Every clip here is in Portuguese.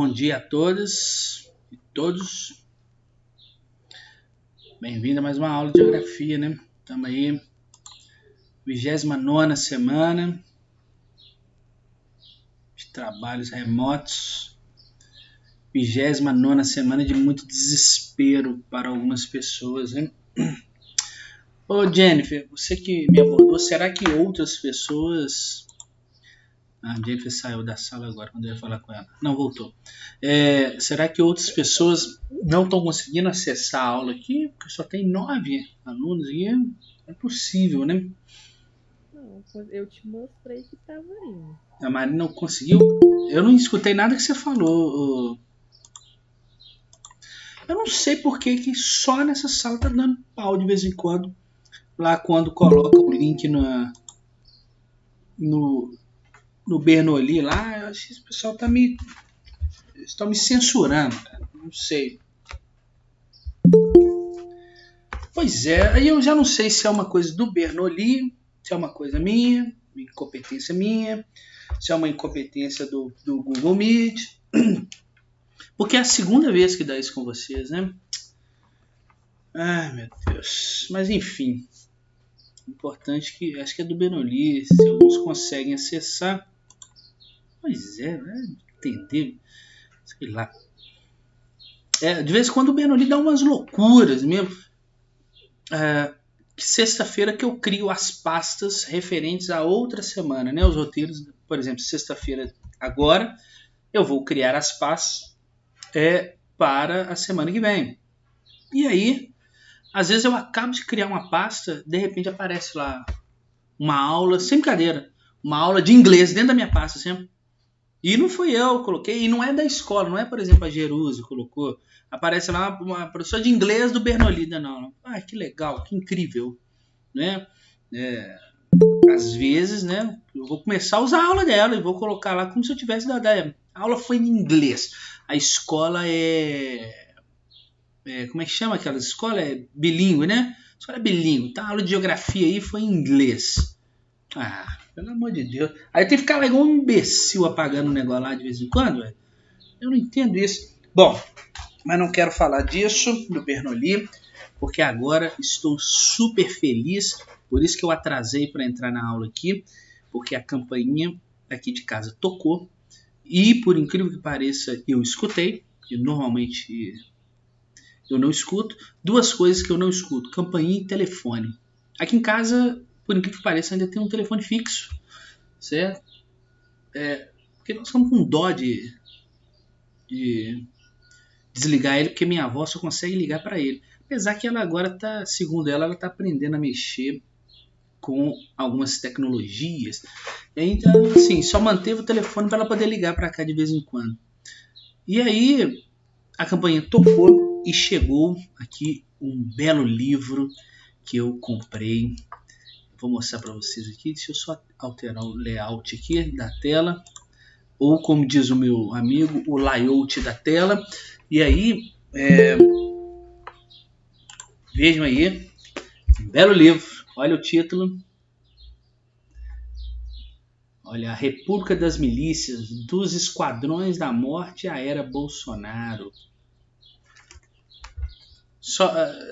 Bom dia a todas e todos. Bem-vindo a mais uma aula de geografia, né? Estamos aí, 29ª semana de trabalhos remotos. 29ª semana de muito desespero para algumas pessoas, né? Ô Jennifer, você que me abordou, será que outras pessoas... A Jennifer saiu da sala agora quando eu ia falar com ela. Não, voltou. Será que outras pessoas não estão conseguindo acessar a aula aqui? Porque só tem 9 alunos e é possível, né? Não, eu te mostrei que estava indo. A Mari não conseguiu? Eu não escutei nada que você falou. Eu não sei por que só nessa sala tá dando pau de vez em quando. Lá quando coloca o link no Bernoulli lá, eu acho que o pessoal estão me censurando, cara. Não sei. Pois é, aí eu já não sei se é uma coisa do Bernoulli, se é uma coisa minha, incompetência minha, se é uma incompetência do Google Meet. Porque é a segunda vez que dá isso com vocês, né? Ai, meu Deus. Mas enfim. Importante que acho que é do Bernoulli, se alguns conseguem acessar. Pois é, entender. Sei lá. De vez em quando o Bernoulli dá umas loucuras mesmo. Sexta-feira que eu crio as pastas referentes a outra semana, né? Os roteiros, por exemplo, sexta-feira agora eu vou criar as pastas para a semana que vem. E aí, às vezes eu acabo de criar uma pasta, de repente aparece lá uma aula, sem brincadeira, uma aula de inglês dentro da minha pasta, sempre. E não fui eu que coloquei, e não é da escola, não é, por exemplo, a Jerusa que colocou. Aparece lá uma professora de inglês do Bernoulli, não. Ah, que legal, que incrível, né? Às vezes, né, eu vou começar a usar a aula dela e vou colocar lá como se eu tivesse dado. A aula foi em inglês. A escola como é que chama aquela escola? É bilíngue, né? A escola é bilíngue. Então a aula de geografia aí foi em inglês. Ah, pelo amor de Deus. Aí eu tenho que ficar lá igual um imbecil apagando o negócio lá de vez em quando, velho. Eu não entendo isso. Bom, mas não quero falar disso, do Bernoulli, porque agora estou super feliz. Por isso que eu atrasei para entrar na aula aqui, porque a campainha aqui de casa tocou. E, por incrível que pareça, eu escutei. E normalmente eu não escuto. Duas coisas que eu não escuto: campainha e telefone. Aqui em casa, por incrível que pareça, ainda tem um telefone fixo, certo? Porque nós estamos com dó de desligar ele, porque minha avó só consegue ligar para ele. Apesar que ela agora está, segundo ela está aprendendo a mexer com algumas tecnologias. Então, assim, só manteve o telefone para ela poder ligar para cá de vez em quando. E aí, a campainha tocou e chegou aqui um belo livro que eu comprei. Vou mostrar para vocês aqui. Deixa eu só alterar o layout aqui da tela. Ou, como diz o meu amigo, o layout da tela. E aí, vejam aí, um belo livro. Olha o título. Olha, a República das Milícias, dos Esquadrões da Morte à Era Bolsonaro.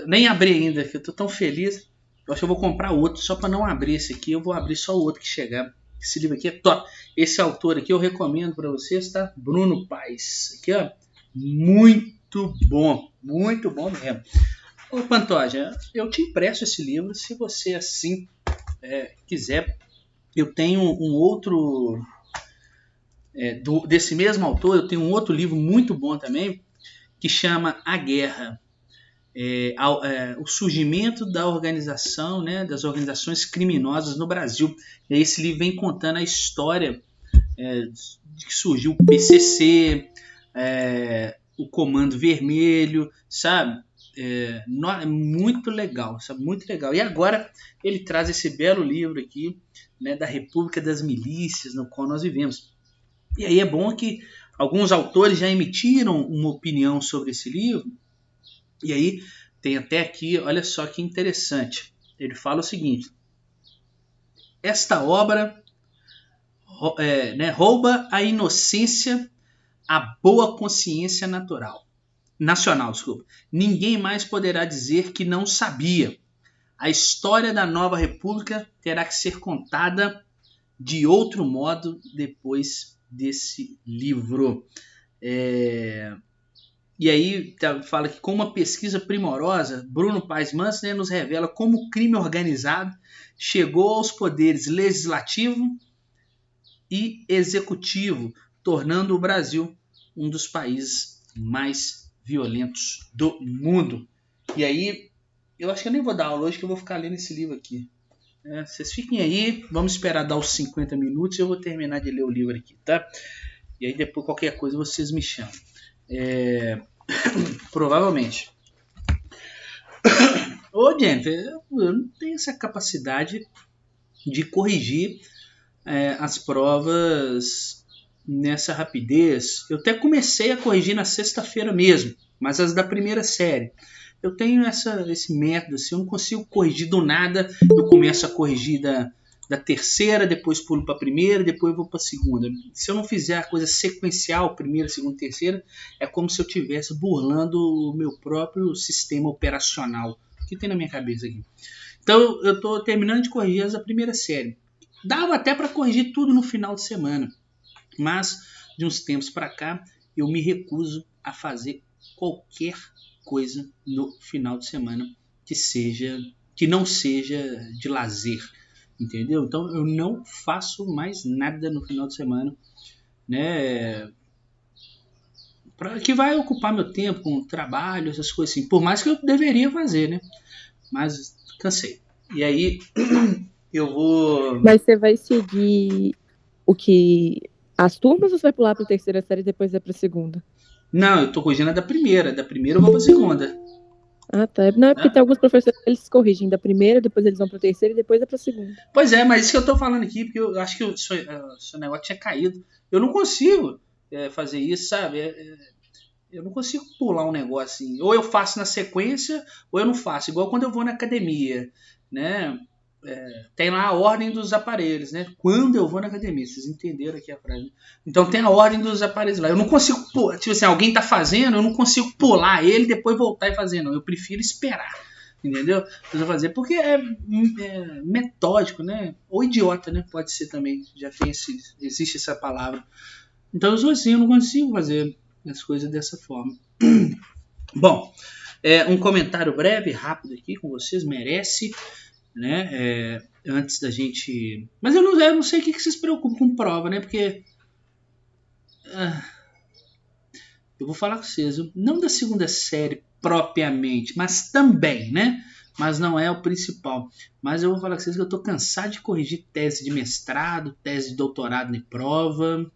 Nem abri ainda, que eu tô tão feliz. Eu acho que eu vou comprar outro, só para não abrir esse aqui. Eu vou abrir só o outro que chegar. Esse livro aqui é top. Esse autor aqui eu recomendo para vocês, tá? Bruno Paes. Aqui, ó, muito bom mesmo. Ô Pantoja, eu te empresto esse livro, se você assim quiser. Eu tenho um outro, desse mesmo autor, eu tenho um outro livro muito bom também, que chama A Guerra. O surgimento da organização, né, das organizações criminosas no Brasil. E aí esse livro vem contando a história de que surgiu o PCC, o Comando Vermelho, sabe? Muito legal, sabe? Muito legal. E agora ele traz esse belo livro aqui, né, da República das Milícias, no qual nós vivemos. E aí é bom que alguns autores já emitiram uma opinião sobre esse livro. E aí tem até aqui, olha só que interessante. Ele fala o seguinte: esta obra rouba a inocência a boa consciência nacional. Ninguém mais poderá dizer que não sabia. A história da nova república terá que ser contada de outro modo depois desse livro. E aí fala que com uma pesquisa primorosa, Bruno Paes Manso, né, nos revela como o crime organizado chegou aos poderes legislativo e executivo, tornando o Brasil um dos países mais violentos do mundo. E aí, eu acho que eu nem vou dar aula hoje, que eu vou ficar lendo esse livro aqui. Vocês fiquem aí, vamos esperar dar os 50 minutos e eu vou terminar de ler o livro aqui, tá? E aí depois qualquer coisa vocês me chamam. Provavelmente. Ô, Jennifer, eu não tenho essa capacidade de corrigir as provas nessa rapidez. Eu até comecei a corrigir na sexta-feira mesmo, mas as da primeira série. Eu tenho esse método, assim, eu não consigo corrigir do nada. Eu começo a corrigir da terceira, depois pulo para a primeira, depois eu vou para a segunda. Se eu não fizer a coisa sequencial, primeira, segunda, terceira, é como se eu estivesse burlando o meu próprio sistema operacional que tem na minha cabeça aqui. Então eu estou terminando de corrigir as da primeira série. Dava até para corrigir tudo no final de semana, mas de uns tempos para cá eu me recuso a fazer qualquer coisa no final de semana que não seja de lazer, entendeu? Então eu não faço mais nada no final de semana, né? Que vai ocupar meu tempo com trabalho, essas coisas assim. Por mais que eu deveria fazer, né? Mas cansei. E aí eu vou... Mas você vai seguir as turmas ou você vai pular para a terceira série e depois vai para a segunda? Não, eu tô corrigindo a da primeira. Da primeira eu vou pra segunda. Ah, tá. Não, é porque tem alguns professores que eles corrigem da primeira, depois eles vão pra terceira e depois é pra segunda. Pois é, mas isso que eu tô falando aqui, porque eu acho que o seu negócio tinha caído. Eu não consigo fazer isso, sabe? Eu não consigo pular um negócio assim. Ou eu faço na sequência, ou eu não faço. Igual quando eu vou na academia, né? Tem lá a ordem dos aparelhos, né? Quando eu vou na academia, vocês entenderam aqui a frase. Então tem a ordem dos aparelhos lá. Eu não consigo pular, tipo assim, alguém tá fazendo, eu não consigo pular ele e depois voltar e fazer, não. Eu prefiro esperar, entendeu? Fazer porque é metódico, né? Ou idiota, né? Pode ser também. Já tem existe essa palavra. Então eu sou assim, eu não consigo fazer as coisas dessa forma. Bom, um comentário breve, rápido aqui com vocês, merece, né? Antes da gente... Mas eu não sei o que vocês se preocupam com prova, né? Porque... eu vou falar com vocês, não da segunda série propriamente, mas também, né? Mas não é o principal. Mas eu vou falar com vocês que eu tô cansado de corrigir tese de mestrado, tese de doutorado em prova.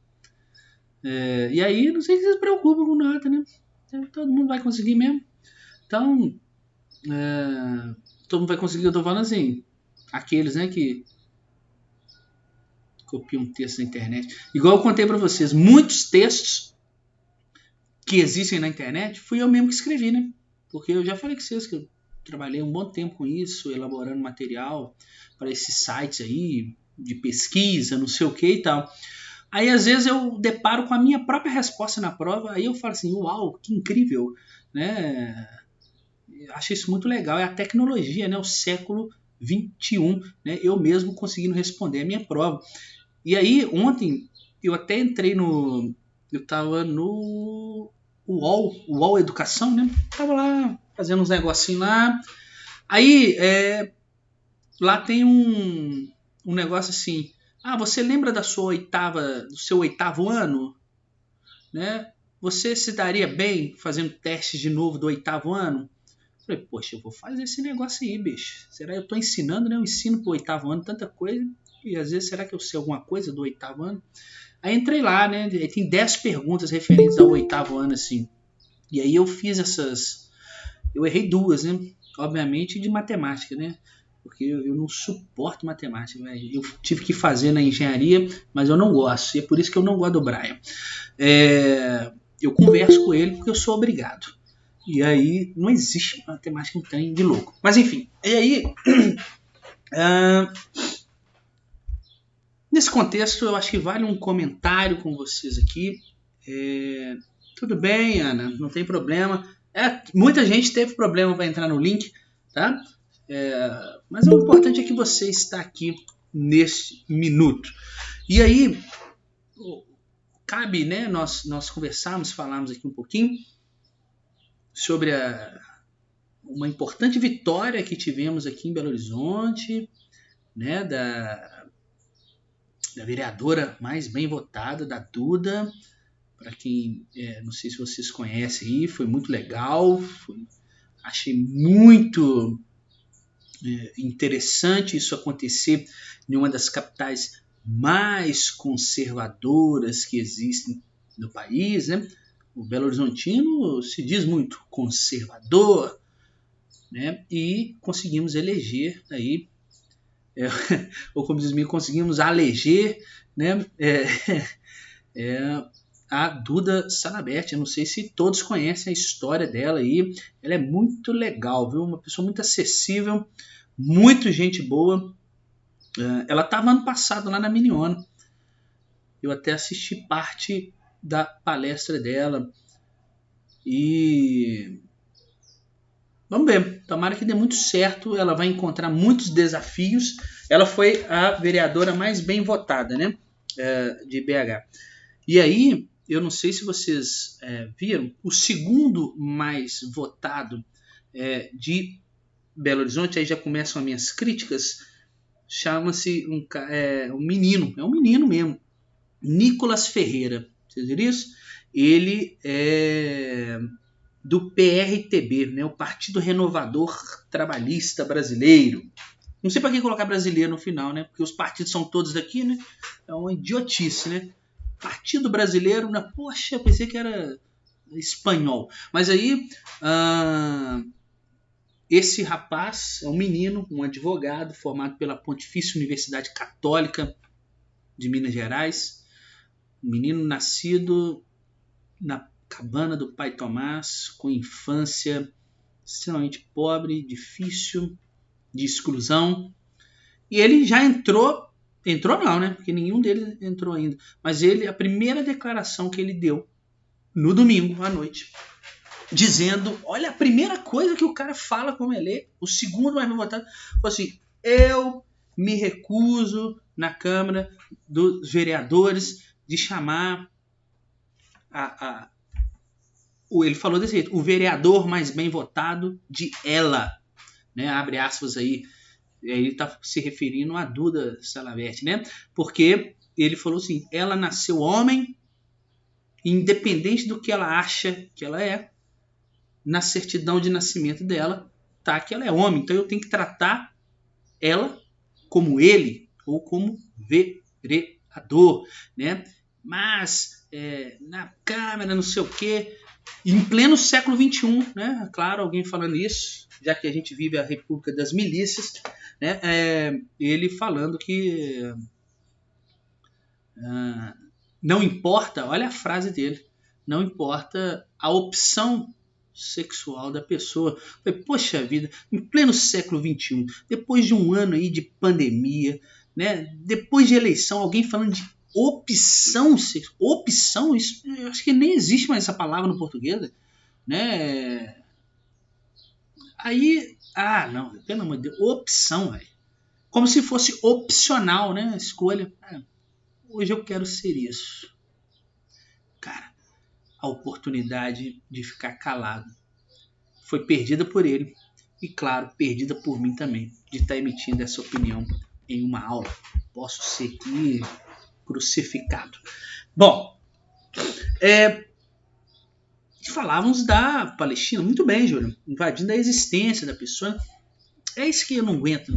E aí, não sei se vocês se preocupam com nada, né? Todo mundo vai conseguir mesmo. Então, todo mundo vai conseguir, eu tô falando assim, aqueles, né, que copiam um texto na internet. Igual eu contei pra vocês, muitos textos que existem na internet, fui eu mesmo que escrevi, né? Porque eu já falei com vocês que eu trabalhei um bom tempo com isso, elaborando material para esses sites aí, de pesquisa, não sei o que e tal. Aí, às vezes, eu deparo com a minha própria resposta na prova, aí eu falo assim, uau, que incrível, né? Eu acho isso muito legal, é a tecnologia, né? O século XXI, né? Eu mesmo conseguindo responder a minha prova. E aí, ontem, eu até entrei eu tava no UOL Educação, né? Tava lá, fazendo uns negocinhos lá. Aí, lá tem um negócio assim, você lembra do seu oitavo ano? Né? Você se daria bem fazendo teste de novo do oitavo ano? Falei, poxa, eu vou fazer esse negócio aí, bicho. Será que eu tô ensinando, né? Eu ensino pro oitavo ano tanta coisa. E às vezes, será que eu sei alguma coisa do oitavo ano? Aí entrei lá, né? Tem 10 perguntas referentes ao oitavo ano, assim. E aí eu fiz eu errei 2, né? Obviamente de matemática, né? Porque eu não suporto matemática, né? Eu tive que fazer na engenharia, mas eu não gosto. E é por isso que eu não gosto do Brian. Eu converso com ele porque eu sou obrigado. E aí não existe matemática em trem de louco. Mas enfim, e aí... nesse contexto, eu acho que vale um comentário com vocês aqui. Tudo bem, Ana, não tem problema. Muita gente teve problema para entrar no link, tá? Mas o importante é que você está aqui neste minuto. E aí, cabe, né, nós falarmos aqui um pouquinho sobre uma importante vitória que tivemos aqui em Belo Horizonte, né, da vereadora mais bem votada, da Duda. Para quem, não sei se vocês conhecem aí, foi muito legal, achei muito interessante isso acontecer em uma das capitais mais conservadoras que existem no país, né? O Belo Horizontino se diz muito conservador, né? E conseguimos eleger aí, ou como diz, conseguimos eleger, né? A Duda Salabert. Eu não sei se todos conhecem a história dela aí. Ela é muito legal, viu? Uma pessoa muito acessível, muito gente boa. Ela estava ano passado lá na Miniona. Eu até assisti parte da palestra dela. E vamos ver. Tomara que dê muito certo. Ela vai encontrar muitos desafios. Ela foi a vereadora mais bem votada, né? De BH. E aí, eu não sei se vocês viram, o segundo mais votado de Belo Horizonte, aí já começam as minhas críticas, chama-se um menino, é um menino mesmo, Nicolas Ferreira. Vocês viram isso? Ele é do PRTB, né, o Partido Renovador Trabalhista Brasileiro. Não sei para que colocar brasileiro no final, né? Porque os partidos são todos daqui, né? É uma idiotice, né? Partido Brasileiro, né? Poxa, eu pensei que era espanhol. Mas aí, esse rapaz é um menino, um advogado formado pela Pontifícia Universidade Católica de Minas Gerais. Um menino nascido na cabana do pai Tomás, com infância extremamente pobre, difícil, de exclusão. E ele já entrou não, né? Porque nenhum deles entrou ainda. Mas a primeira declaração que ele deu no domingo à noite, dizendo, olha, a primeira coisa que o cara fala como ele, o segundo mais bem votado, foi assim: eu me recuso na Câmara dos Vereadores de chamar ele falou desse jeito, o vereador mais bem votado de ela, né? Abre aspas aí. Ele está se referindo a Duda Salabert, né? Porque ele falou assim: ela nasceu homem, independente do que ela acha que ela é, na certidão de nascimento dela tá que ela é homem. Então eu tenho que tratar ela como ele ou como vereador, né? Mas na Câmara, não sei o quê, em pleno século XXI, né? Claro, alguém falando isso, já que a gente vive a República das Milícias, né? Ele falando que não importa, olha a frase dele, não importa a opção sexual da pessoa. Poxa vida, em pleno século XXI, depois de um ano aí de pandemia, né? Depois de eleição, alguém falando de opção sexual, opção, isso, eu acho que nem existe mais essa palavra no português, né? Aí, não, pelo amor de Deus, opção, velho. Como se fosse opcional, né? A escolha. Hoje eu quero ser isso. Cara, a oportunidade de ficar calado foi perdida por ele. E, claro, perdida por mim também, de estar emitindo essa opinião em uma aula. Posso ser aqui crucificado. Bom, falávamos da Palestina, muito bem, Júlio, invadindo a existência da pessoa. É isso que eu não aguento,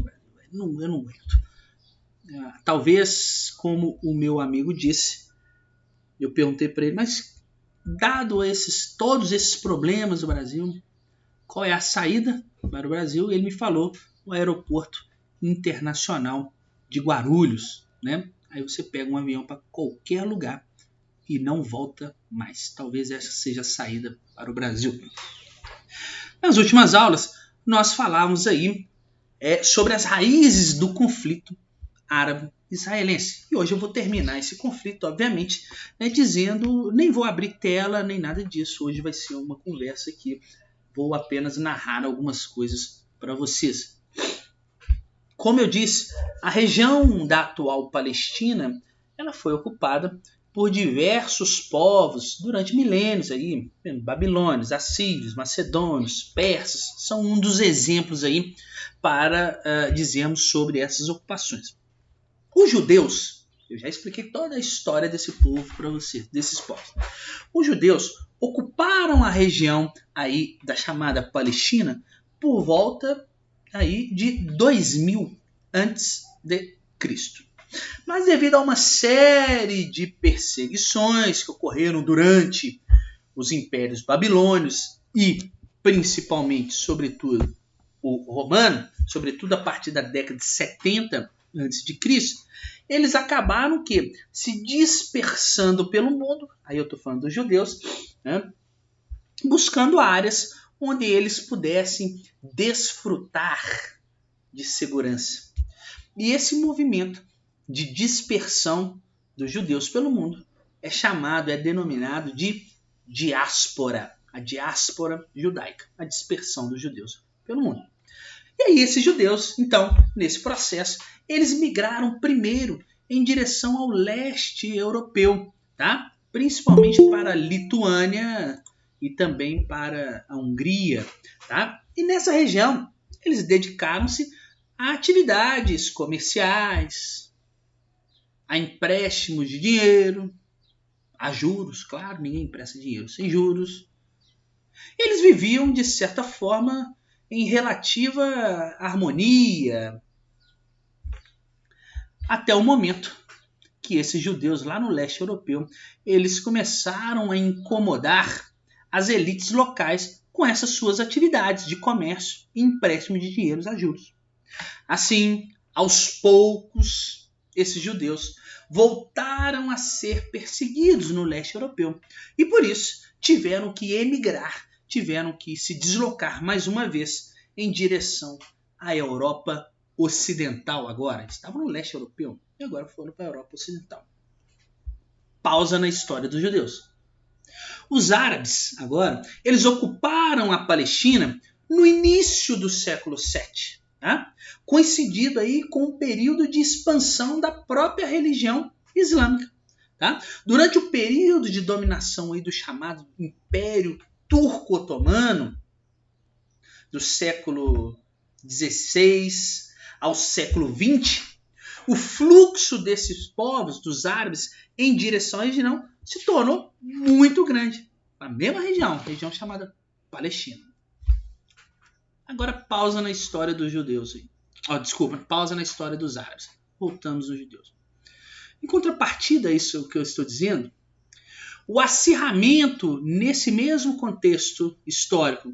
eu não aguento. Talvez, como o meu amigo disse, eu perguntei para ele, mas dado todos esses problemas do Brasil, qual é a saída para o Brasil? Ele me falou o aeroporto internacional de Guarulhos, né? Aí você pega um avião para qualquer lugar e não volta mais. Talvez essa seja a saída para o Brasil. Nas últimas aulas, nós falávamos aí sobre as raízes do conflito israelense. E hoje eu vou terminar esse conflito, obviamente, né, dizendo, nem vou abrir tela, nem nada disso. Hoje vai ser uma conversa aqui. Vou apenas narrar algumas coisas para vocês. Como eu disse, a região da atual Palestina, ela foi ocupada por diversos povos durante milênios aí, babilônios, assírios, macedônios, persas, são um dos exemplos aí para dizermos sobre essas ocupações. Os judeus, eu já expliquei toda a história desse povo para vocês, desses povos. Os judeus ocuparam a região aí da chamada Palestina por volta aí de 2000 antes de Cristo. Mas devido a uma série de perseguições que ocorreram durante os impérios babilônios e principalmente, sobretudo, o romano, sobretudo a partir da década de 70 a.C., eles acabaram se dispersando pelo mundo, aí eu estou falando dos judeus, né, buscando áreas onde eles pudessem desfrutar de segurança. E esse movimento de dispersão dos judeus pelo mundo é denominado de diáspora, a diáspora judaica, a dispersão dos judeus pelo mundo. E aí esses judeus, então, nesse processo, eles migraram primeiro em direção ao leste europeu, tá? Principalmente para a Lituânia e também para a Hungria, tá? E nessa região eles dedicaram-se a atividades comerciais, a empréstimos de dinheiro, a juros, claro, ninguém empresta dinheiro sem juros. Eles viviam, de certa forma, em relativa harmonia, até o momento que esses judeus lá no leste europeu, eles começaram a incomodar as elites locais com essas suas atividades de comércio e empréstimo de dinheiro a juros. Assim, aos poucos, esses judeus voltaram a ser perseguidos no leste europeu e por isso tiveram que emigrar, tiveram que se deslocar mais uma vez em direção à Europa Ocidental agora. Estavam no leste europeu e agora foram para a Europa Ocidental. Pausa na história dos judeus. Os árabes, agora, eles ocuparam a Palestina no início do século VII, tá? Coincidido aí com o período de expansão da própria religião islâmica. Tá? Durante o período de dominação aí do chamado Império Turco-Otomano, do século XVI ao século XX, o fluxo desses povos, dos árabes, em direção à região se tornou muito grande. A mesma região chamada Palestina. Agora pausa na história dos judeus. Pausa na história dos árabes. Voltamos aos judeus. Em contrapartida a isso que eu estou dizendo, o acirramento nesse mesmo contexto histórico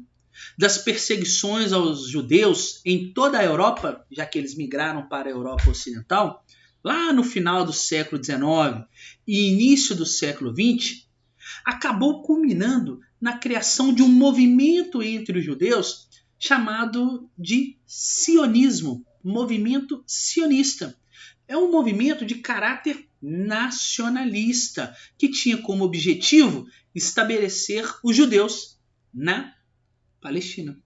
das perseguições aos judeus em toda a Europa, já que eles migraram para a Europa Ocidental, lá no final do século XIX e início do século XX, acabou culminando na criação de um movimento entre os judeus chamado de sionismo, movimento sionista. É um movimento de caráter nacionalista que tinha como objetivo estabelecer os judeus na Palestina,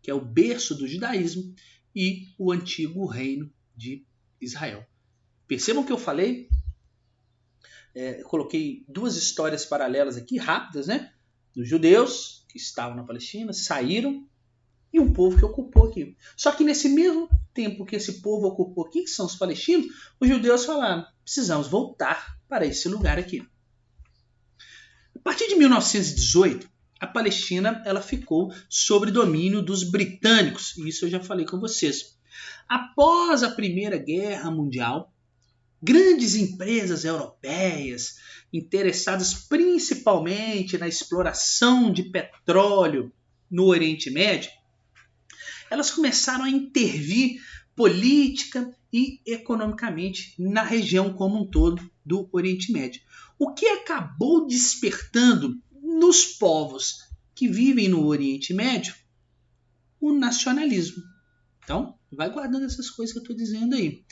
que é o berço do judaísmo e o antigo reino de Israel. Percebam que eu falei, eu coloquei duas histórias paralelas aqui, rápidas, né? Dos judeus que estavam na Palestina, saíram, e um povo que ocupou aqui. Só que nesse mesmo tempo que esse povo ocupou aqui, que são os palestinos, os judeus falaram, precisamos voltar para esse lugar aqui. A partir de 1918, a Palestina ela ficou sob domínio dos britânicos, e isso eu já falei com vocês. Após a Primeira Guerra Mundial, grandes empresas europeias, interessadas principalmente na exploração de petróleo no Oriente Médio, elas começaram a intervir política e economicamente na região como um todo do Oriente Médio. O que acabou despertando nos povos que vivem no Oriente Médio o nacionalismo. Então, vai guardando essas coisas que eu estou dizendo aí.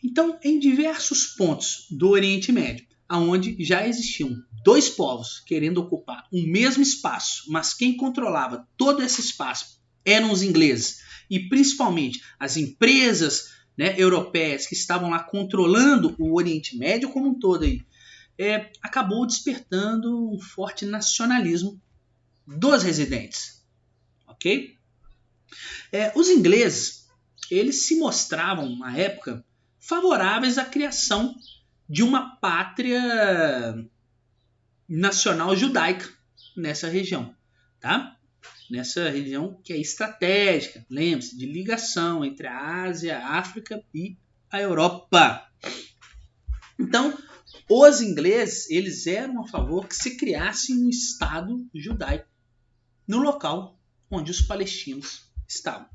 Então, em diversos pontos do Oriente Médio, onde já existiam dois povos querendo ocupar o mesmo espaço, mas quem controlava todo esse espaço eram os ingleses, e principalmente as empresas, né, europeias que estavam lá controlando o Oriente Médio como um todo, aí, acabou despertando um forte nacionalismo dos residentes. Ok? Os ingleses, eles se mostravam, na época, favoráveis à criação de uma pátria nacional judaica nessa região, tá? Nessa região que é estratégica, lembre-se, de ligação entre a Ásia, a África e a Europa. Então, os ingleses, eles eram a favor que se criasse um Estado judaico no local onde os palestinos estavam.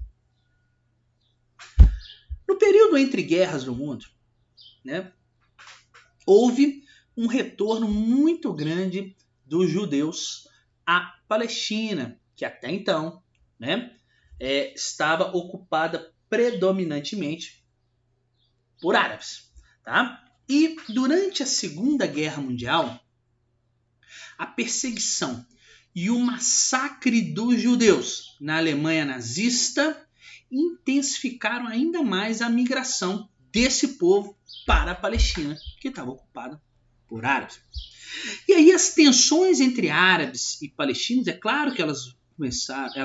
No período entre guerras no mundo, né, houve um retorno muito grande dos judeus à Palestina, que até então, né, estava ocupada predominantemente por árabes. Tá? E durante a Segunda Guerra Mundial, a perseguição e o massacre dos judeus na Alemanha nazista intensificaram ainda mais a migração desse povo para a Palestina, que estava ocupada por árabes. E aí as tensões entre árabes e palestinos, é claro que elas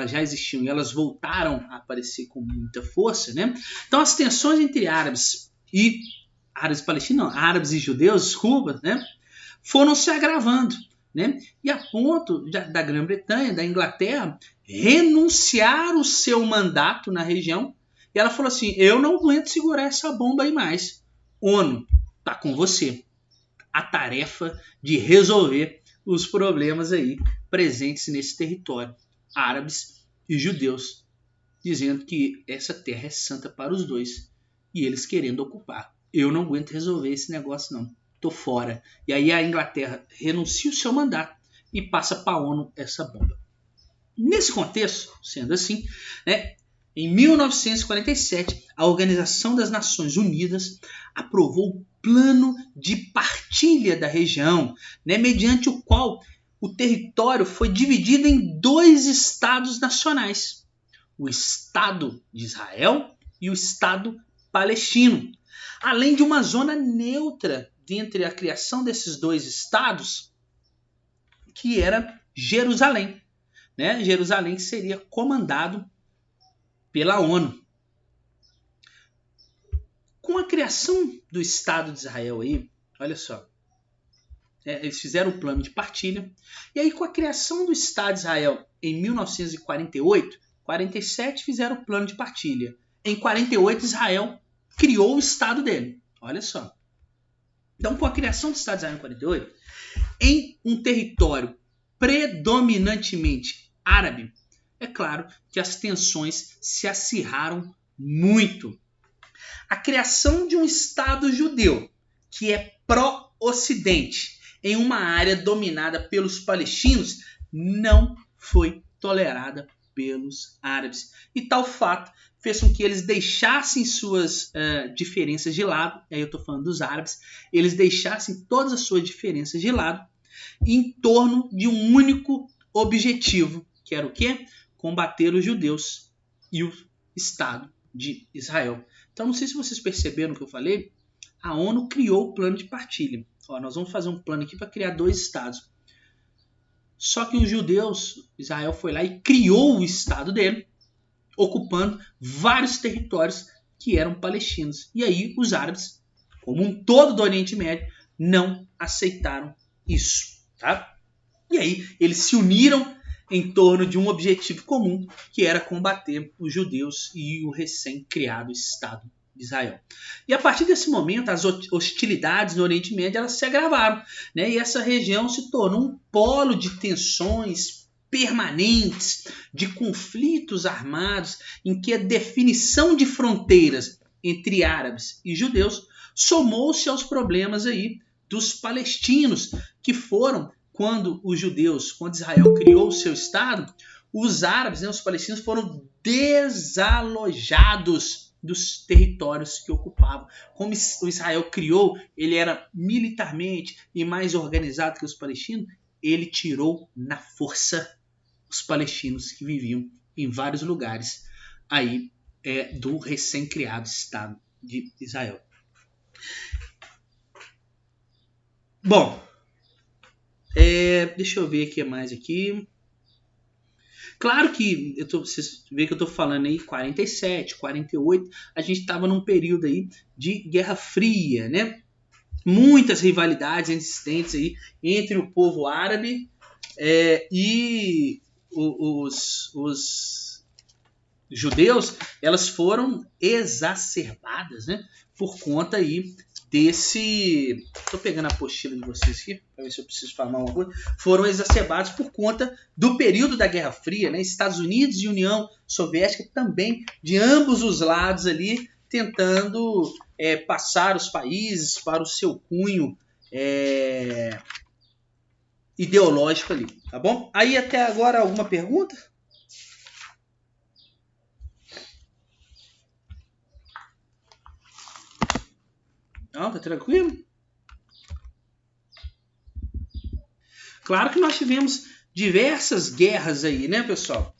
já existiam e elas voltaram a aparecer com muita força, né? Então as tensões entre árabes e árabes e judeus, desculpa, né, foram se agravando, né? E a ponto da Grã-Bretanha, da Inglaterra, renunciar o seu mandato na região. E ela falou assim: eu não aguento segurar essa bomba aí mais. ONU, tá com você. A tarefa de resolver os problemas aí presentes nesse território, árabes e judeus, dizendo que essa terra é santa para os dois e eles querendo ocupar. Eu não aguento resolver esse negócio não, tô fora. E aí a Inglaterra renuncia o seu mandato e passa para a ONU essa bomba. Nesse contexto, sendo assim, né, em 1947, a Organização das Nações Unidas aprovou o Plano de Partilha da região, né, mediante o qual o território foi dividido em dois estados nacionais, o Estado de Israel e o Estado palestino, além de uma zona neutra entre a criação desses dois estados, que era Jerusalém, né? Jerusalém que seria comandado pela ONU. Com a criação do Estado de Israel aí, olha só, eles fizeram o plano de partilha, e aí com a criação do Estado de Israel em 1948, 47 fizeram o plano de partilha. Em 48 Israel criou o Estado dele, olha só. Então com a criação do Estado de Israel em 48, em um território predominantemente árabe, é claro que as tensões se acirraram muito. A criação de um Estado judeu que é pró-ocidente em uma área dominada pelos palestinos não foi tolerada pelos árabes. E tal fato fez com que eles deixassem suas diferenças de lado, aí eu estou falando dos árabes, eles deixassem todas as suas diferenças de lado em torno de um único objetivo, que era o quê? Combater os judeus e o Estado de Israel. Então, não sei se vocês perceberam o que eu falei, a ONU criou o plano de partilha. Ó, nós vamos fazer um plano aqui para criar dois estados. Só que os judeus, Israel foi lá e criou o Estado dele, ocupando vários territórios que eram palestinos. E aí os árabes, como um todo do Oriente Médio, não aceitaram isso. Tá? E aí eles se uniram em torno de um objetivo comum, que era combater os judeus e o recém-criado Estado de Israel. E a partir desse momento, as hostilidades no Oriente Médio elas se agravaram, né? E essa região se tornou um polo de tensões permanentes, de conflitos armados, em que a definição de fronteiras entre árabes e judeus somou-se aos problemas aí dos palestinos, que foram, quando Israel criou o seu Estado, os árabes, né, os palestinos, foram desalojados dos territórios que ocupavam. Como o Israel criou, ele era militarmente e mais organizado que os palestinos, ele tirou na força os palestinos que viviam em vários lugares aí do recém-criado Estado de Israel. Bom, deixa eu ver o que mais aqui. Claro que vocês veem que eu estou falando aí 47, 48, a gente estava num período aí de Guerra Fria, né? Muitas rivalidades existentes aí entre o povo árabe e os judeus, elas foram exacerbadas, né? Por conta aí desse... Estou pegando a apostila de vocês aqui, para ver se eu preciso falar alguma coisa. Foram exacerbados por conta do período da Guerra Fria, né? Estados Unidos e União Soviética também, de ambos os lados ali, tentando passar os países para o seu cunho ideológico ali, tá bom? Aí até agora alguma pergunta? Não, tá tranquilo? Claro que nós tivemos diversas guerras aí, né, pessoal?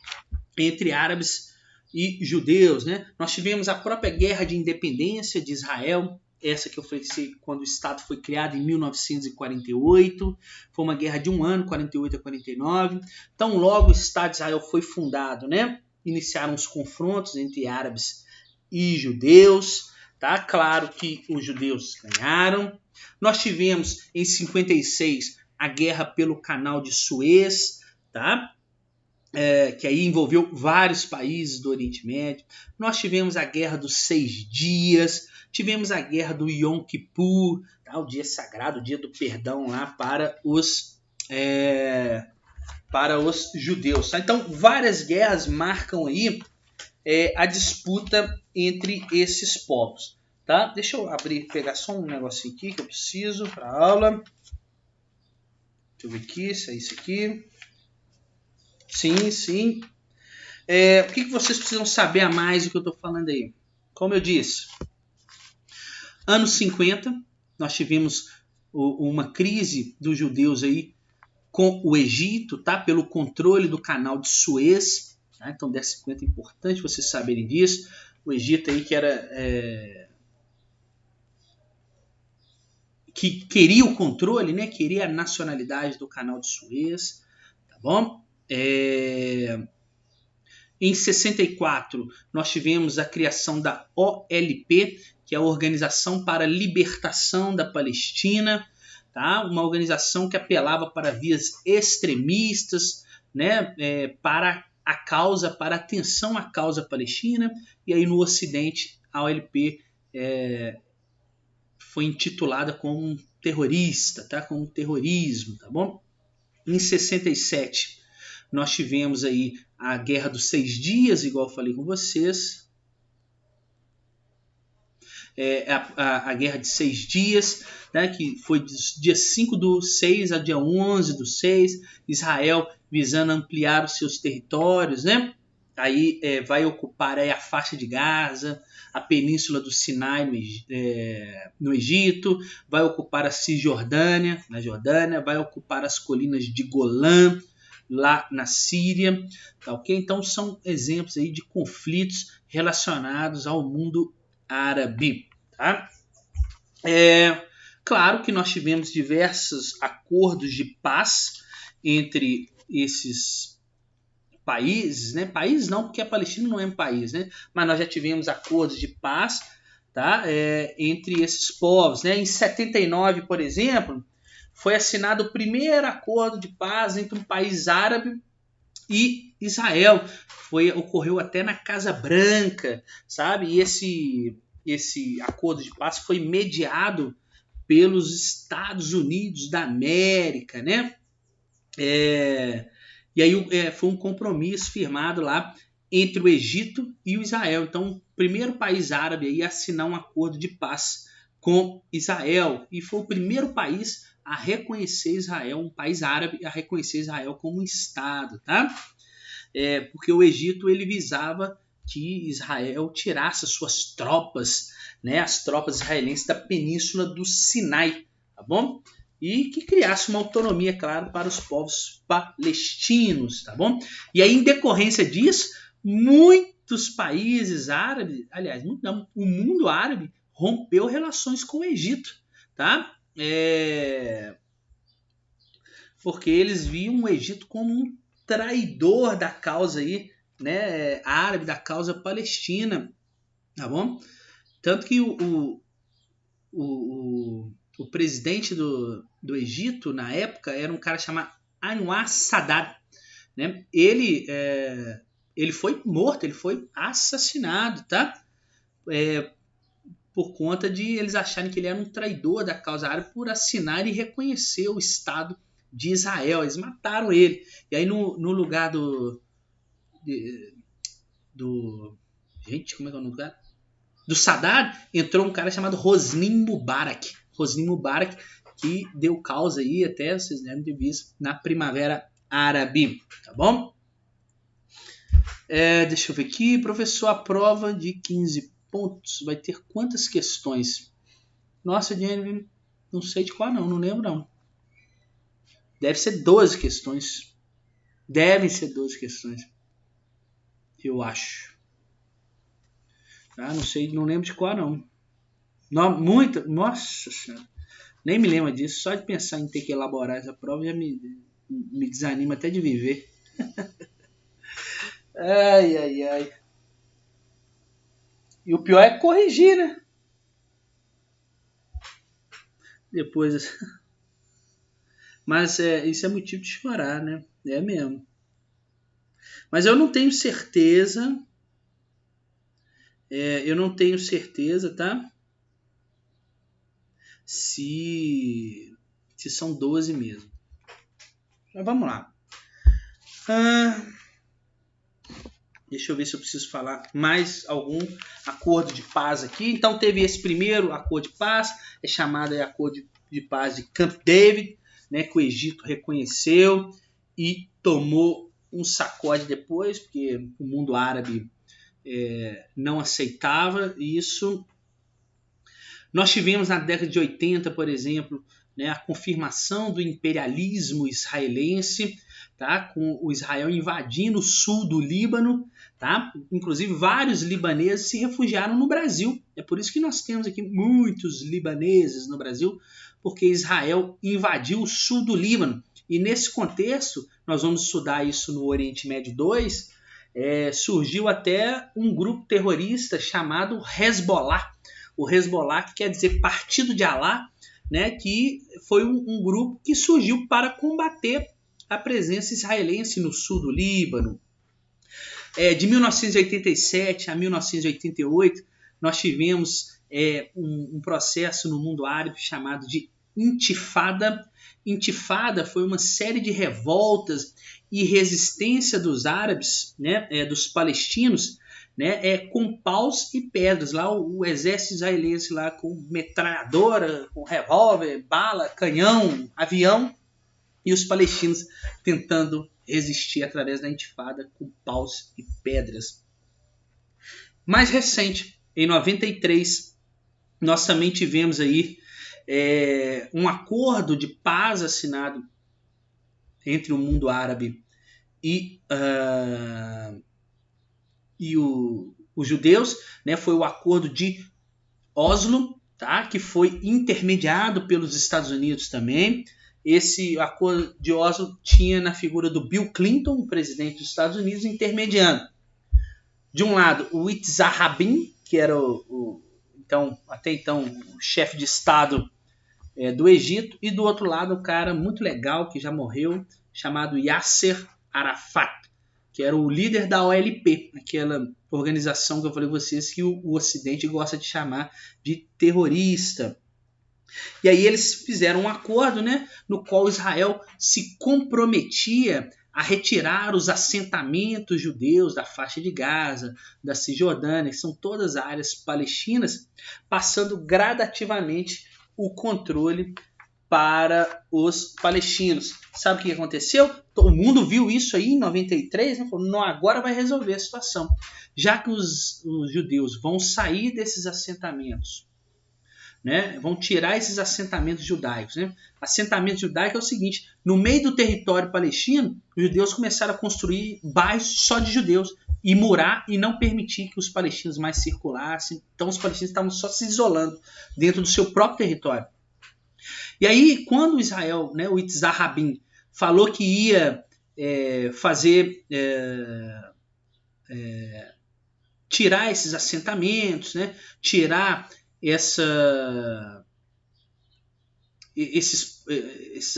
Entre árabes e judeus, né? Nós tivemos a própria Guerra de Independência de Israel, essa que eu falei quando o Estado foi criado em 1948. Foi uma guerra de um ano, 48 a 49. Então, logo o Estado de Israel foi fundado, né? Iniciaram os confrontos entre árabes e judeus. Tá? Claro que os judeus ganharam. Nós tivemos em 56 a guerra pelo Canal de Suez, tá? Que aí envolveu vários países do Oriente Médio. Nós tivemos a Guerra dos 6 Dias, tivemos a Guerra do Yom Kippur, tá? O dia sagrado, o dia do perdão lá para os judeus. Tá? Então, várias guerras marcam aí a disputa entre esses povos. Tá? Deixa eu pegar só um negocinho aqui que eu preciso para a aula. Deixa eu ver aqui, se é isso aqui. Sim. O que vocês precisam saber a mais do que eu estou falando aí? Como eu disse, anos 50, nós tivemos uma crise dos judeus aí com o Egito, tá? Pelo controle do Canal de Suez. Tá? Então, 10,50 é importante vocês saberem disso. O Egito aí que queria o controle, né? Queria a nacionalidade do Canal de Suez, tá bom? Em 64, nós tivemos a criação da OLP, que é a Organização para a Libertação da Palestina, tá? Uma organização que apelava para vias extremistas, né? Para a atenção à causa palestina, e aí no Ocidente a OLP foi intitulada como terrorista, tá? Como terrorismo, tá bom? Em 67, nós tivemos aí a Guerra dos 6 Dias, igual eu falei com vocês. A Guerra de 6 Dias, né, que foi do dia 5 do 6 a dia 11 do 6, Israel visando ampliar os seus territórios, né? Aí vai ocupar aí a faixa de Gaza, a península do Sinai no Egito, vai ocupar a Cisjordânia, na Jordânia, vai ocupar as colinas de Golã, lá na Síria, tá ok? Então são exemplos aí de conflitos relacionados ao mundo árabe, tá? Claro que nós tivemos diversos acordos de paz entre esses países, né? Países não, porque a Palestina não é um país, né? Mas nós já tivemos acordos de paz, tá? Entre esses povos, né? Em 79, por exemplo, foi assinado o primeiro acordo de paz entre um país árabe e Israel. Ocorreu até na Casa Branca, sabe? E esse acordo de paz foi mediado pelos Estados Unidos da América, né? E aí foi um compromisso firmado lá entre o Egito e o Israel. Então, o primeiro país árabe aí a assinar um acordo de paz com Israel. E foi o primeiro país a reconhecer Israel, um país árabe, a reconhecer Israel como um Estado, tá? Porque o Egito ele visava que Israel tirasse suas tropas, né, as tropas israelenses da península do Sinai, tá bom? E que criasse uma autonomia, claro, para os povos palestinos, tá bom? E aí, em decorrência disso, muitos países árabes, aliás, o mundo árabe rompeu relações com o Egito, tá? Porque eles viam o Egito como um traidor da causa aí, né, árabe, da causa palestina, tá bom? Tanto que o presidente do Egito, na época, era um cara chamado Anwar Sadat, né? Ele foi morto, ele foi assassinado, tá? Por conta de eles acharem que ele era um traidor da causa árabe por assinar e reconhecer o Estado de Israel. Eles mataram ele. E aí no lugar gente, como é que é o nome do cara? Do Sadat, entrou um cara chamado Hosni Mubarak. Hosni Mubarak, que deu causa aí, até vocês devem ter visto, na Primavera Árabe, tá bom? Deixa eu ver aqui, professor, a prova de 15 pontos vai ter quantas questões? Nossa, Jennifer, não sei de qual não lembro não. Deve ser 12 questões. Devem ser 12 questões. Eu acho. Não sei, não lembro de qual não. Muita, nossa senhora. Nem me lembro disso. Só de pensar em ter que elaborar essa prova já me desanima até de viver. Ai. E o pior é corrigir, né? Depois. Mas isso é motivo de chorar, né? É mesmo. Mas eu não tenho certeza. Eu não tenho certeza, tá? Se são 12 mesmo. Mas vamos lá. Deixa eu ver se eu preciso falar mais algum acordo de paz aqui. Então teve esse primeiro acordo de paz, é chamado acordo de paz de Camp David, né, que o Egito reconheceu e tomou um sacode depois, porque o mundo árabe não aceitava isso. Nós tivemos na década de 80, por exemplo, né, a confirmação do imperialismo israelense, tá, com o Israel invadindo o sul do Líbano, tá? Inclusive vários libaneses se refugiaram no Brasil. É por isso que nós temos aqui muitos libaneses no Brasil, porque Israel invadiu o sul do Líbano. E nesse contexto, nós vamos estudar isso no Oriente Médio 2, surgiu até um grupo terrorista chamado Hezbollah. O Hezbollah, que quer dizer Partido de Alá, né, que foi um grupo que surgiu para combater a presença israelense no sul do Líbano. De 1987 a 1988, nós tivemos um processo no mundo árabe chamado de Intifada. Intifada foi uma série de revoltas e resistência dos árabes, né, dos palestinos, né, com paus e pedras. Lá o exército israelense lá com metralhadora, com revólver, bala, canhão, avião, e os palestinos tentando resistir através da intifada com paus e pedras. Mais recente, em 93, nós também tivemos aí um acordo de paz assinado entre o mundo árabe e os judeus, né? Foi o acordo de Oslo, tá? Que foi intermediado pelos Estados Unidos também. Esse acordo de Oslo tinha na figura do Bill Clinton, o presidente dos Estados Unidos, intermediando. De um lado, o Yitzhak Rabin, que era até então o chefe de Estado do Egito, e do outro lado, um cara muito legal que já morreu, chamado Yasser Arafat, que era o líder da OLP, aquela organização que eu falei para vocês que o Ocidente gosta de chamar de terrorista. E aí eles fizeram um acordo, né, no qual Israel se comprometia a retirar os assentamentos judeus da faixa de Gaza, da Cisjordânia, que são todas áreas palestinas, passando gradativamente o controle para os palestinos. Sabe o que aconteceu? o mundo viu isso aí em 93, né? Falou, não, agora vai resolver a situação. Já que os judeus vão sair desses assentamentos, né? Vão tirar esses assentamentos judaicos. Né? Assentamento judaico é o seguinte, no meio do território palestino, os judeus começaram a construir bairros só de judeus e murar e não permitir que os palestinos mais circulassem. Então os palestinos estavam só se isolando dentro do seu próprio território. E aí, quando Israel, né, o Yitzhak Rabin, falou que ia tirar esses assentamentos, né, tirar esses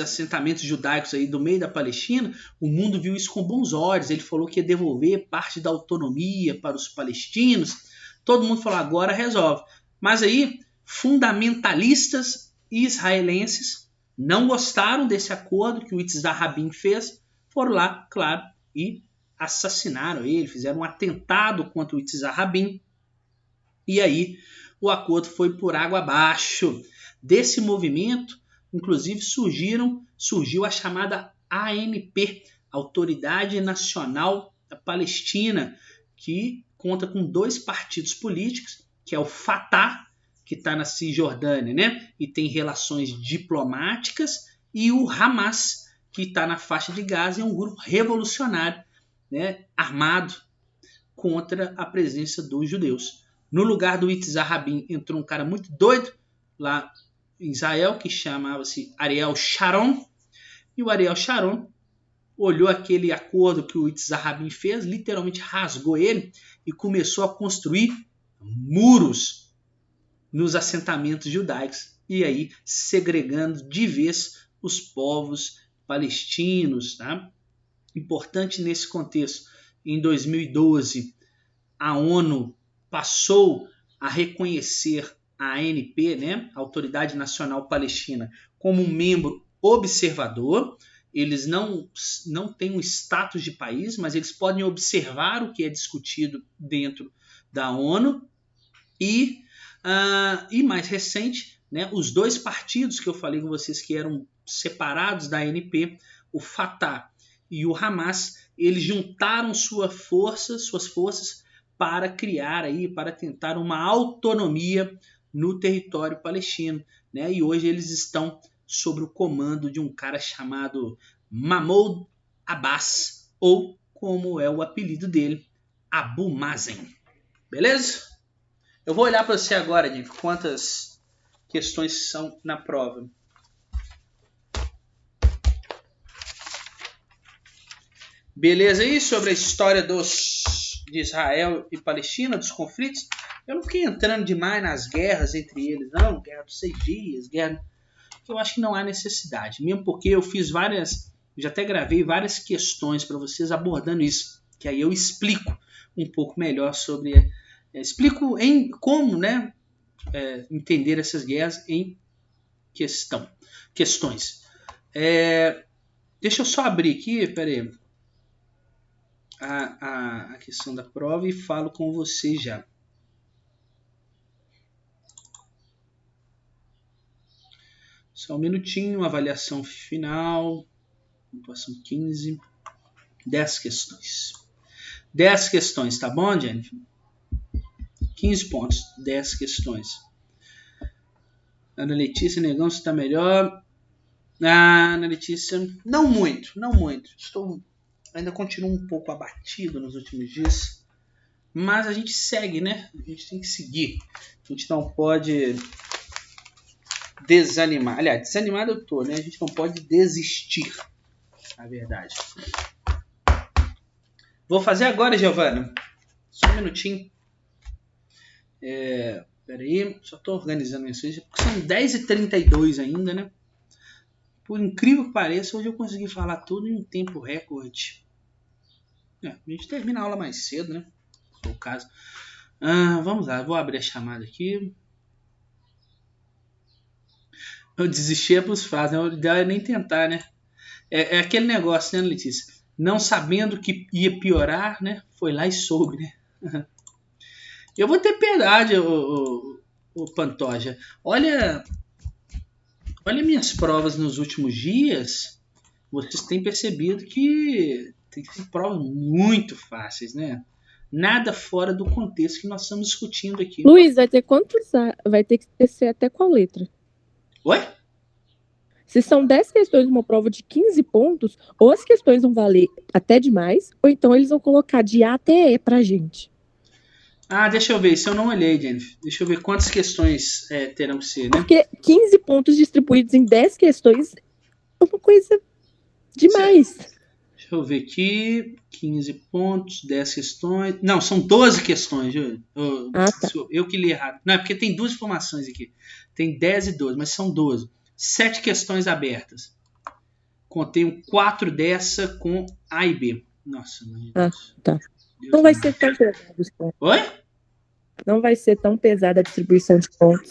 assentamentos judaicos aí do meio da Palestina, o mundo viu isso com bons olhos. Ele falou que ia devolver parte da autonomia para os palestinos. Todo mundo falou, agora resolve. Mas aí, fundamentalistas israelenses não gostaram desse acordo que o Yitzhak Rabin fez, foram lá, claro, e assassinaram ele, fizeram um atentado contra o Yitzhak Rabin. E aí, o acordo foi por água abaixo. Desse movimento, inclusive, surgiu a chamada ANP, Autoridade Nacional da Palestina, que conta com 2 partidos políticos, que é o Fatah, que está na Cisjordânia, né, e tem relações diplomáticas, e o Hamas, que está na faixa de Gaza, é um grupo revolucionário, né, armado contra a presença dos judeus. No lugar do Yitzhak Rabin entrou um cara muito doido lá em Israel, que chamava-se Ariel Sharon. E o Ariel Sharon olhou aquele acordo que o Yitzhak Rabin fez, literalmente rasgou ele e começou a construir muros nos assentamentos judaicos. E aí segregando de vez os povos palestinos. Tá? Importante nesse contexto, em 2012, a ONU passou a reconhecer a ANP, né, a Autoridade Nacional Palestina, como um membro observador. Eles não têm um status de país, mas eles podem observar o que é discutido dentro da ONU. E mais recente, né, os 2 partidos que eu falei com vocês que eram separados da ANP, o Fatah e o Hamas, eles juntaram suas forças para criar aí, para tentar uma autonomia no território palestino, né? E hoje eles estão sob o comando de um cara chamado Mahmoud Abbas, ou como é o apelido dele, Abu Mazen. Beleza? Eu vou olhar para você agora, Dick, quantas questões são na prova. Beleza aí sobre a história de Israel e Palestina, dos conflitos. Eu não fiquei entrando demais nas guerras entre eles, não. Guerra dos 6 dias, guerra... Eu acho que não há necessidade. Mesmo porque eu fiz já até gravei várias questões para vocês abordando isso. Que aí eu explico um pouco melhor sobre... explico em como, né, entender essas guerras em questões. Deixa eu só abrir aqui, peraí, a questão da prova e falo com vocês já. Só um minutinho, avaliação final, pontuação 15, 10 questões. 10 questões, tá bom, Jennifer? 15 pontos, 10 questões. Ana Letícia, Negão, você está melhor? Ana Letícia, não muito. Ainda continuo um pouco abatido nos últimos dias. Mas a gente segue, né? A gente tem que seguir. A gente não pode desanimar. Aliás, desanimado eu tô, né? A gente não pode desistir. Na verdade. Vou fazer agora, Giovana. Só um minutinho. Peraí, só estou organizando isso. São 10h32 ainda, né? Por incrível que pareça, hoje eu consegui falar tudo em um tempo recorde. A gente termina a aula mais cedo, né? Se for o caso. Vamos lá, vou abrir a chamada aqui. Eu desisti para os fatos, né? O ideal é nem tentar, né? É aquele negócio, né, Letícia? Não sabendo que ia piorar, né? Foi lá e soube, né? Eu vou ter piedade, o Pantoja. Olha minhas provas nos últimos dias. vocês têm percebido que tem que ser provas muito fáceis, né? Nada fora do contexto que nós estamos discutindo aqui. Luiz, vai ter quantos vai ter que ser até qual letra? Oi? Se são 10 questões numa prova de 15 pontos, ou as questões vão valer até demais, ou então eles vão colocar de A até E pra gente. Ah, deixa eu ver, isso eu não olhei, Jennifer. Deixa eu ver quantas questões terão que ser, né? Porque 15 pontos distribuídos em 10 questões é uma coisa demais. Deixa eu ver aqui. 15 pontos, 10 questões. Não, são 12 questões, Júlio. Ah, tá. Eu que li errado. Não, é porque tem duas informações aqui. Tem 10 e 12, mas são 12. 7 questões abertas. Contém 4 dessa com A e B. Nossa, meu Deus. Tá. Deus Não vai Deus. ser tão pesado os pontos. Oi? Não vai ser tão pesada a distribuição de pontos.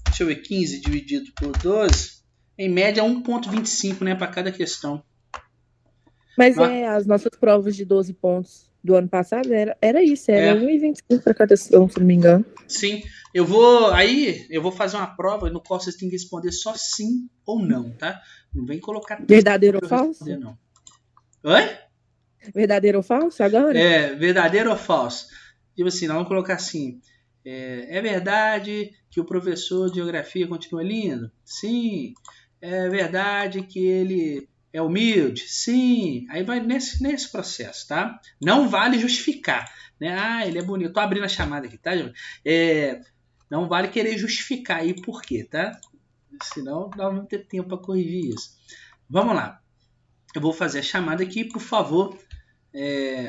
Deixa eu ver. 15 dividido por 12. Em média, 1,25, né, para cada questão. Mas as nossas provas de 12 pontos do ano passado era isso, era 1,25 para cada questão, se não me engano. Sim, eu vou fazer uma prova no qual vocês têm que responder só sim ou não, tá? Não vem colocar verdadeiro ou falso? Responder, não. Oi? Verdadeiro ou falso agora? Verdadeiro ou falso. Tipo assim, nós vamos colocar assim, é verdade que o professor de geografia continua lindo? Sim. É verdade que ele é humilde? Sim. Aí vai nesse processo, tá? Não vale justificar, né? Ele é bonito. Tô abrindo a chamada aqui, tá, João? Não vale querer justificar aí por quê, tá? Senão nós vamos ter tempo para corrigir isso. Vamos lá. Eu vou fazer a chamada aqui, por favor.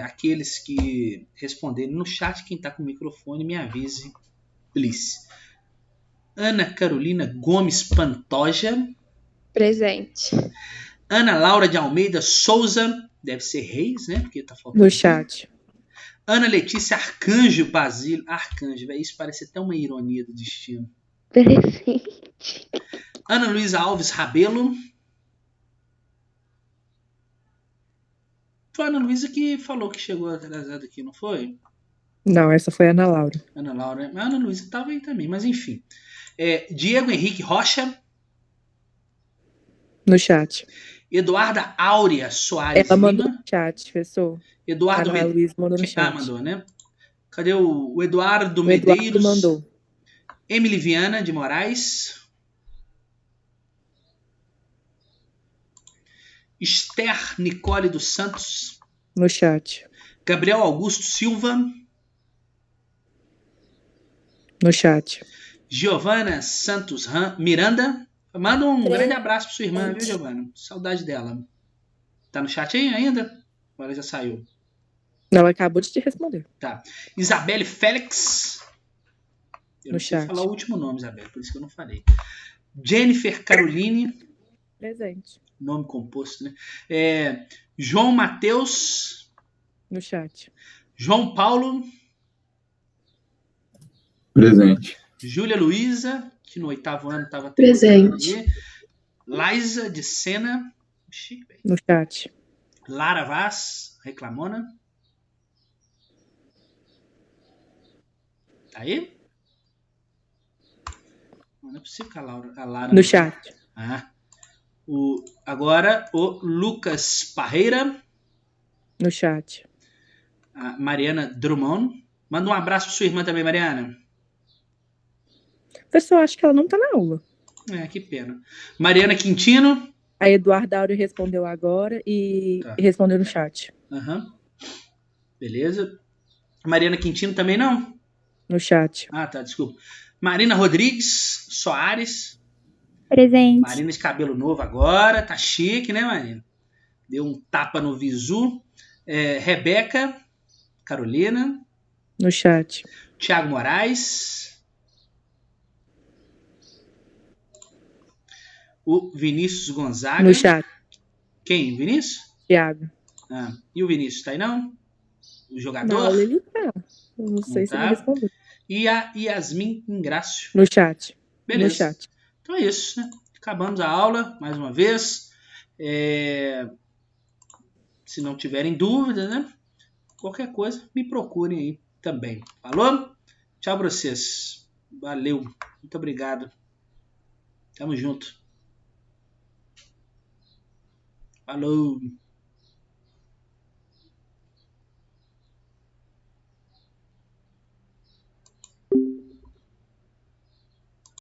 Aqueles que responderem no chat, quem está com o microfone, me avise, please. Ana Carolina Gomes Pantoja. Presente. Ana Laura de Almeida Souza, deve ser Reis, né? Porque tá faltando. No chat. Ana Letícia Arcanjo Basílio. Arcanjo, isso parece até uma ironia do destino. Presente. Ana Luísa Alves Rabelo. Foi a Ana Luísa que falou que chegou atrasada aqui, não foi? Não, essa foi a Ana Laura. Ana Laura. A Ana Luísa estava aí também, mas enfim. Diego Henrique Rocha. No chat. Eduarda Áurea Soares Ela mandou Lima. no chat, professor. Eduardo Ana Luísa mandou no chat. mandou, né? Cadê o Eduardo Medeiros? Eduardo mandou. Emily Viana de Moraes. Esther Nicole dos Santos. No chat. Gabriel Augusto Silva. No chat. Giovana Santos Miranda. Manda um grande abraço para sua irmã, viu, Giovana? Saudade dela. Tá no chat aí ainda? Agora já saiu. Ela acabou de te responder. Tá. Isabelle Félix. Eu não sei chat. falar o último nome, Isabelle, por isso que eu não falei. Jennifer Caroline. Presente. Nome composto, né? João Matheus. No chat. João Paulo. Presente. Júlia Luísa, que no 8º ano estava presente. Laísa de Sena. Chique, velho. No chat. Lara Vaz, reclamona. Tá aí? Não é possível que a Lara... No chat. Agora o Lucas Parreira. No chat. A Mariana Drummond. Manda um abraço para sua irmã também, Mariana. Pessoal, acho que ela não tá na aula. Que pena. Mariana Quintino. A Eduarda Áurea respondeu agora e respondeu no chat. Beleza. Mariana Quintino também não? No chat. Tá, desculpa. Marina Rodrigues Soares. Presente. Marina de cabelo novo agora. Tá chique, né, Marina? Deu um tapa no visu. Rebeca Carolina. No chat. Tiago Moraes. O Vinícius Gonzaga. No chat. Quem? Vinícius? Tiago. E o Vinícius tá aí não? O jogador? Não, ele tá. Eu não sei se ele respondeu. E a Yasmin Ingrácio. No chat. Beleza. No chat. Então é isso, né? Acabamos a aula, mais uma vez. Se não tiverem dúvidas, né? Qualquer coisa, me procurem aí também. Falou? Tchau pra vocês. Valeu. Muito obrigado. Tamo junto. Falou.